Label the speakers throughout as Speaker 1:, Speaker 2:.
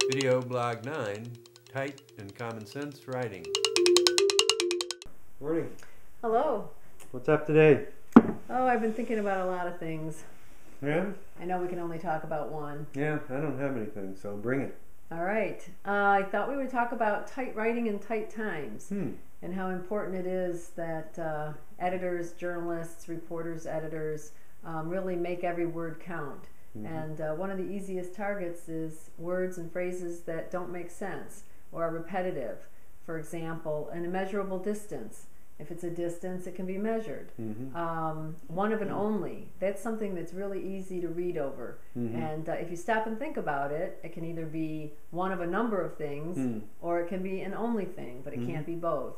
Speaker 1: Video Blog 9, Tight and Common Sense Writing. Morning.
Speaker 2: Hello.
Speaker 1: What's up today?
Speaker 2: Oh, I've been thinking about a lot of things.
Speaker 1: Yeah?
Speaker 2: I know we can only talk about one.
Speaker 1: Yeah, I don't have anything, so bring it.
Speaker 2: All right. I thought we would talk about tight writing in tight times and how important it is that editors, journalists, reporters, editors really make every word count. And one of the easiest targets is words and phrases that don't make sense or are repetitive. For example, an immeasurable distance. If it's a distance, it can be measured. One of an only. That's something that's really easy to read over. And if you stop and think about it, it can either be one of a number of things or it can be an only thing, but it can't be both.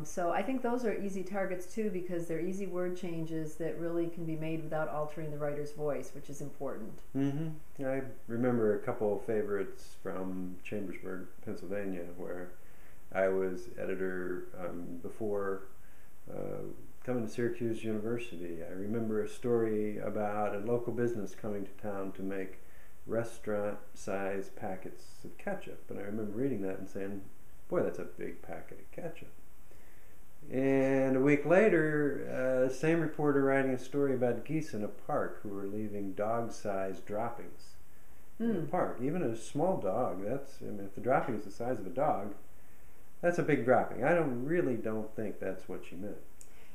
Speaker 2: So I think those are easy targets too, because they're easy word changes that really can be made without altering the writer's voice, which is important.
Speaker 1: I remember a couple of favorites from Chambersburg, Pennsylvania, where I was editor before coming to Syracuse University. I remember a story about a local business coming to town to make restaurant-sized packets of ketchup. And I remember reading that and saying, boy, that's a big packet of ketchup. And a week later, same reporter writing a story about geese in a park who were leaving dog-sized droppings in the park. Even a small dog, if the dropping is the size of a dog, that's a big dropping. I really don't think that's what she meant.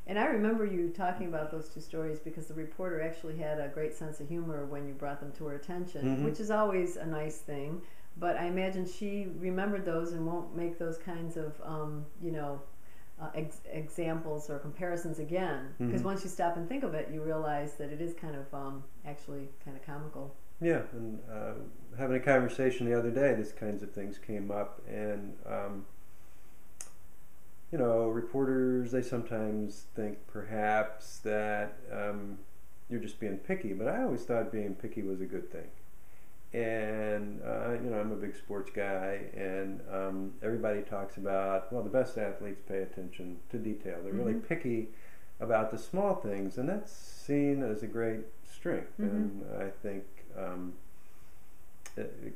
Speaker 2: And I remember you talking about those two stories because the reporter actually had a great sense of humor when you brought them to her attention, which is always a nice thing. But I imagine she remembered those and won't make those kinds of, examples or comparisons again. Because once you stop and think of it, you realize that it is kind of actually kind of comical.
Speaker 1: Yeah, and having a conversation the other day, these kinds of things came up, and reporters, they sometimes think perhaps that you're just being picky, but I always thought being picky was a good thing. And I'm a big sports guy, and everybody talks about, well, the best athletes pay attention to detail. They're really picky about the small things, and that's seen as a great strength. And I think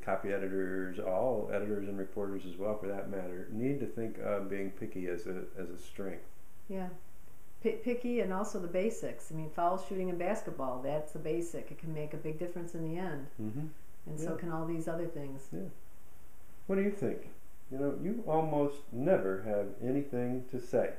Speaker 1: copy editors, all editors and reporters as well for that matter, need to think of being picky as a strength.
Speaker 2: Yeah. Picky, and also the basics. I mean, foul shooting in basketball, that's the basic. It can make a big difference in the end. And so can all these other things.
Speaker 1: Yeah. What do you think? You almost never have anything to say.